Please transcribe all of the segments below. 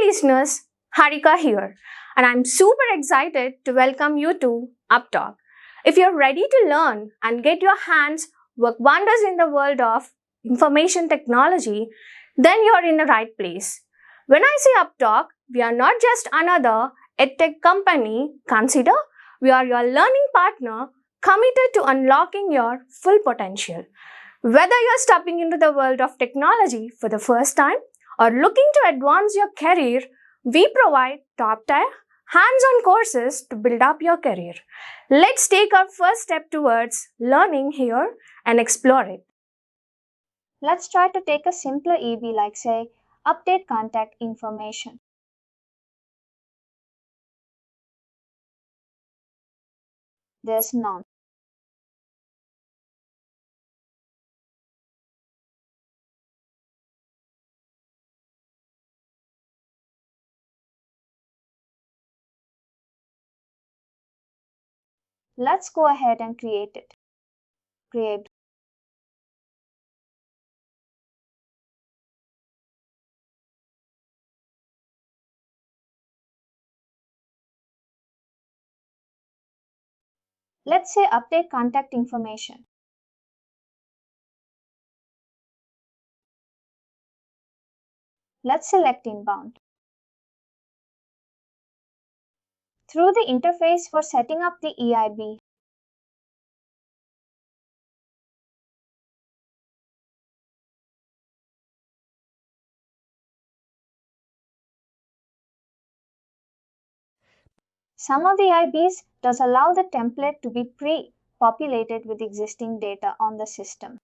listeners, Harika here, and I'm super excited to welcome you to UppTalk. If you're ready to learn and get your hands work wonders in the world of information technology, then you're in the right place. When I say UppTalk, we are not just another edtech company. Consider we are your learning partner committed to unlocking your full potential. Whether you're stepping into the world of technology for the first time or looking to advance your career, we provide top-tier, hands-on courses to build up your career. Let's take our first step towards learning here and explore it. Let's try to take a simpler EIB like say, update contact information. There's none. Let's go ahead and create it. Create. Let's say update contact information. Let's select inbound. Through the interface for setting up the EIB, some of the EIBs does allow the template to be pre-populated with existing data on the system.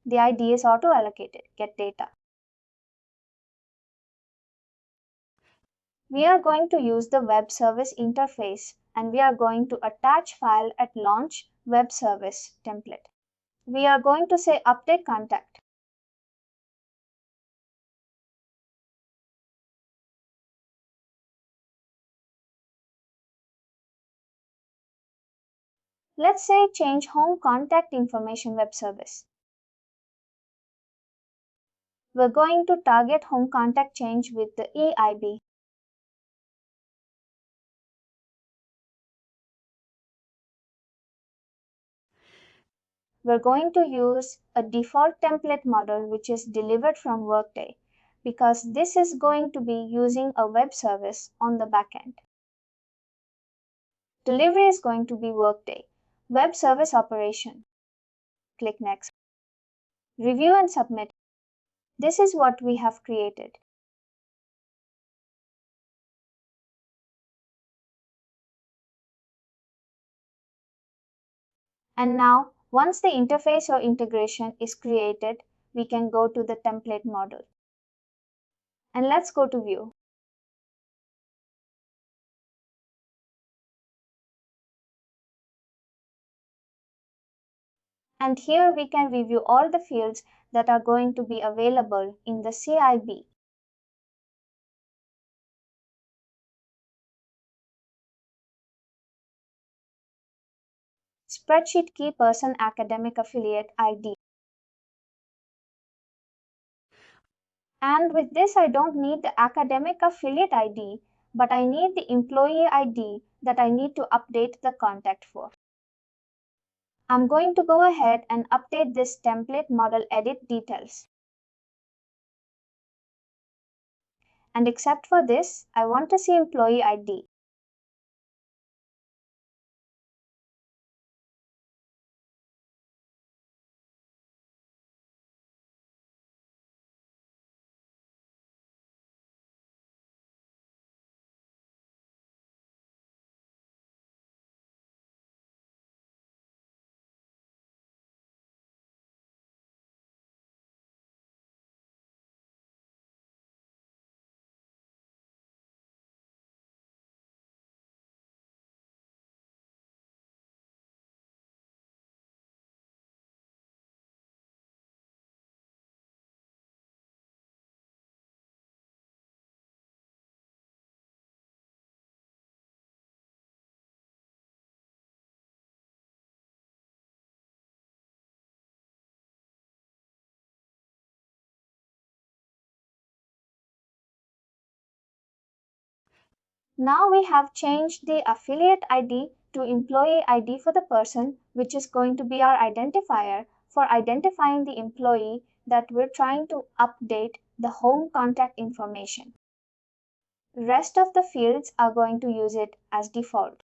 The ID is auto-allocated, get data. We are going to use the web service interface and we are going to attach file at launch web service template. We are going to say update contact. Let's say change home contact information web service. We're going to target home contact change with the EIB. We're going to use a default template model which is delivered from Workday because this is going to be using a web service on the backend. Delivery is going to be Workday. Web service operation. Click Next. Review and submit. This is what we have created. And now, once the interface or integration is created, we can go to the template model. And let's go to View. And here we can review all the fields that are going to be available in the CIB. Spreadsheet Key Person Academic Affiliate ID. And with this, I don't need the academic affiliate ID, but I need the employee ID that I need to update the contact for. I'm going to go ahead and update this template model edit details. And except for this, I want to see employee ID. Now we have changed the affiliate ID to employee ID for the person, which is going to be our identifier for identifying the employee that we're trying to update the home contact information. Rest of the fields are going to use it as default.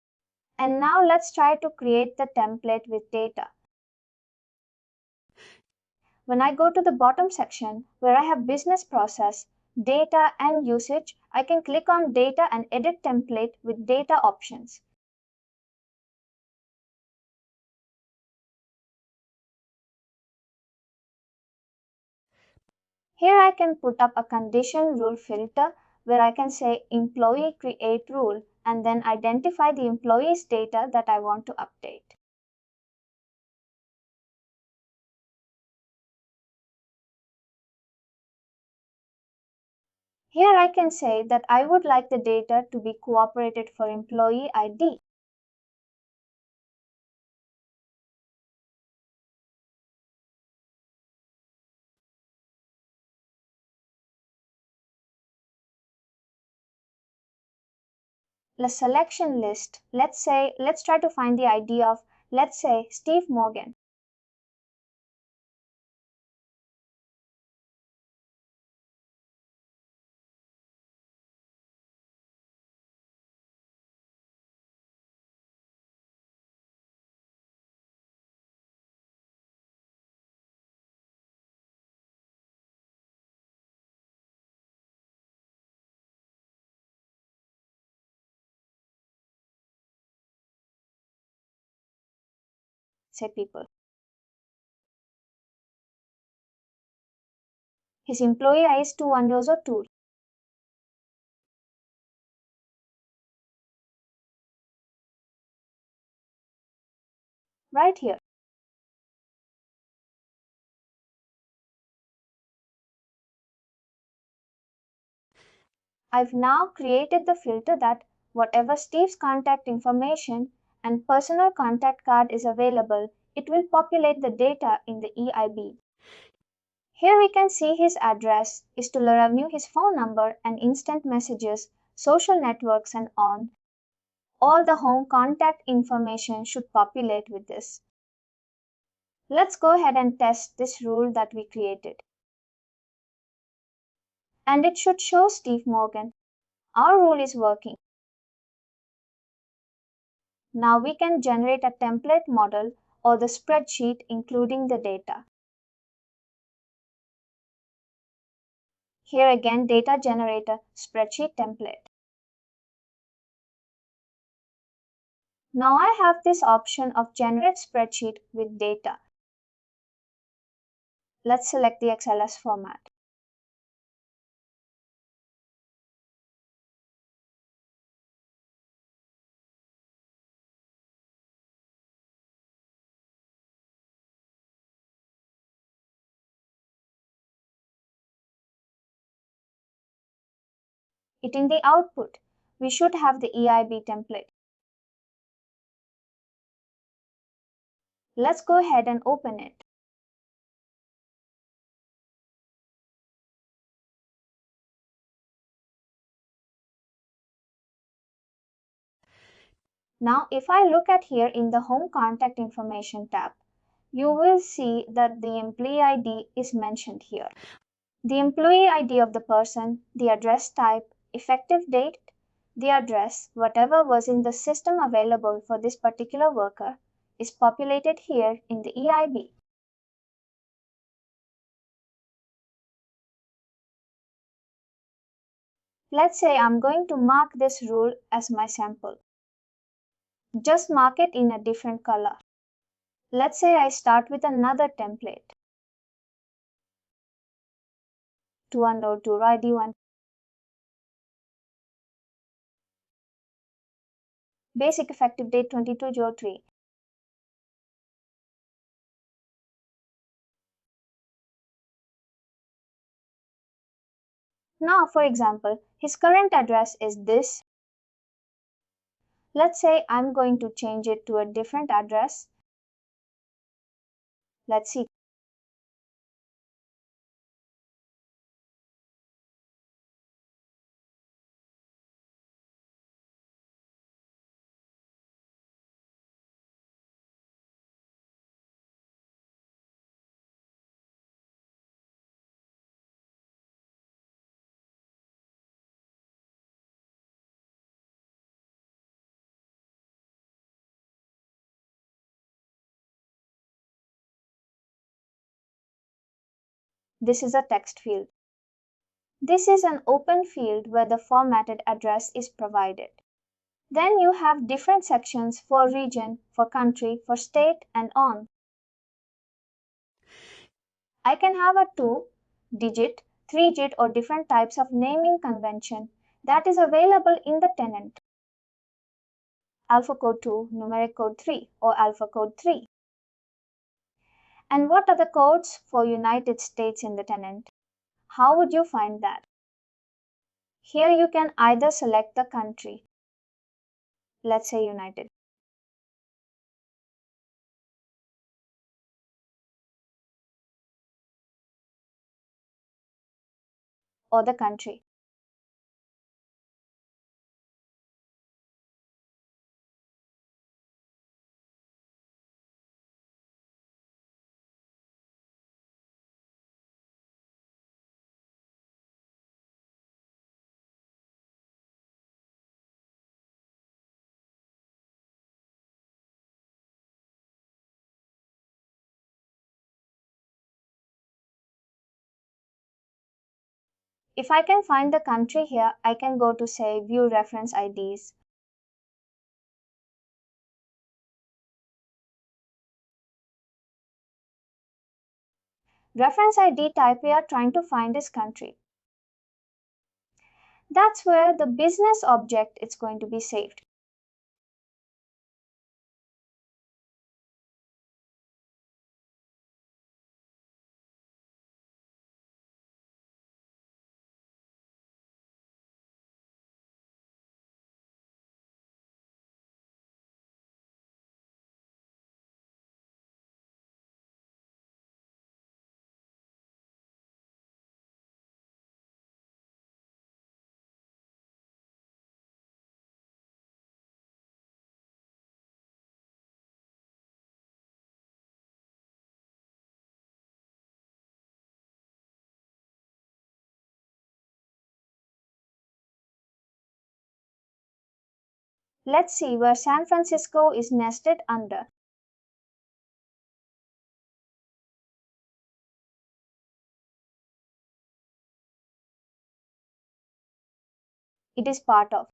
And now let's try to create the template with data. When I go to the bottom section where I have business process, data and usage, I can click on data and edit template with data options. Here I can put up a condition rule filter where I can say employee create rule and then identify the employee's data that I want to update. Here I can say that I would like the data to be cooperated for employee ID. The selection list, let's try to find the ID of, let's say, Steve Morgan. Say people. His employee ID is 2102. Right here. I've now created the filter that whatever Steve's contact information and personal contact card is available, it will populate the data in the EIB. Here we can see his address is to revenue, his phone number and instant messages, social networks and on. All the home contact information should populate with this. Let's go ahead and test this rule that we created. And it should show Steve Morgan. Our rule is working. Now we can generate a template model or the spreadsheet including the data. Here again, data generator, spreadsheet template. Now I have this option of generate spreadsheet with data. Let's select the XLS format. It in the output, we should have the EIB template. Let's go ahead and open it. Now if I look at here in the home contact information tab, you will see that the employee ID is mentioned here. The employee ID of the person, the address type, effective date, the address, whatever was in the system available for this particular worker, is populated here in the EIB. Let's say I'm going to mark this rule as my sample. Just mark it in a different color. Let's say I start with another template. 2102 ID1. Basic effective date 2203. Now, for example, his current address is this. Let's say I'm going to change it to a different address. Let's see. This is a text field. This is an open field where the formatted address is provided. Then you have different sections for region, for country, for state, and on. I can have a 2-digit, 3-digit, or different types of naming convention that is available in the tenant. Alpha code 2, numeric code 3, or alpha code 3. And what are the codes for United States in the tenant? How would you find that? Here you can either select the country, let's say United, or the country. If I can find the country here, I can go to say view reference IDs. Reference ID type we are trying to find is country. That's where the business object is going to be saved. Let's see where San Francisco is nested under. It is part of.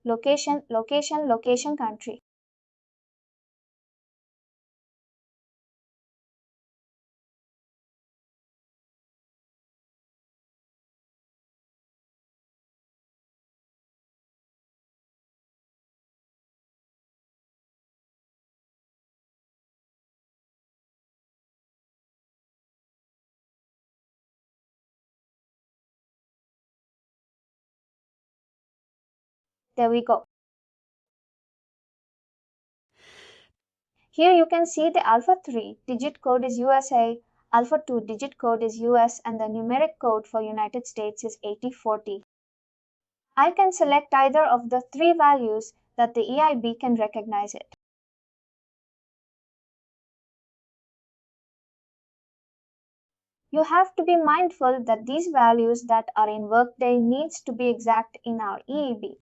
Location, location, location, country. There we go. Here you can see the alpha 3 digit code is USA, alpha 2 digit code is US, and the numeric code for United States is 8040. I can select either of the three values that the EIB can recognize it. You have to be mindful that these values that are in Workday needs to be exact in our EIB.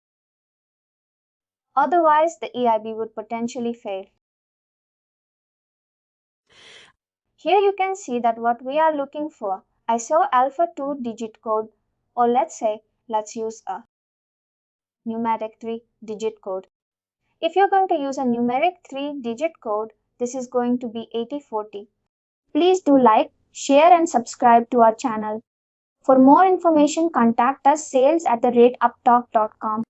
Otherwise, the EIB would potentially fail. Here you can see that what we are looking for, I saw alpha 2 digit code, or let's use a numeric 3 digit code. If you're going to use a numeric 3 digit code, this is going to be 8040. Please do like, share, and subscribe to our channel. For more information, contact us sales@upptalk.com.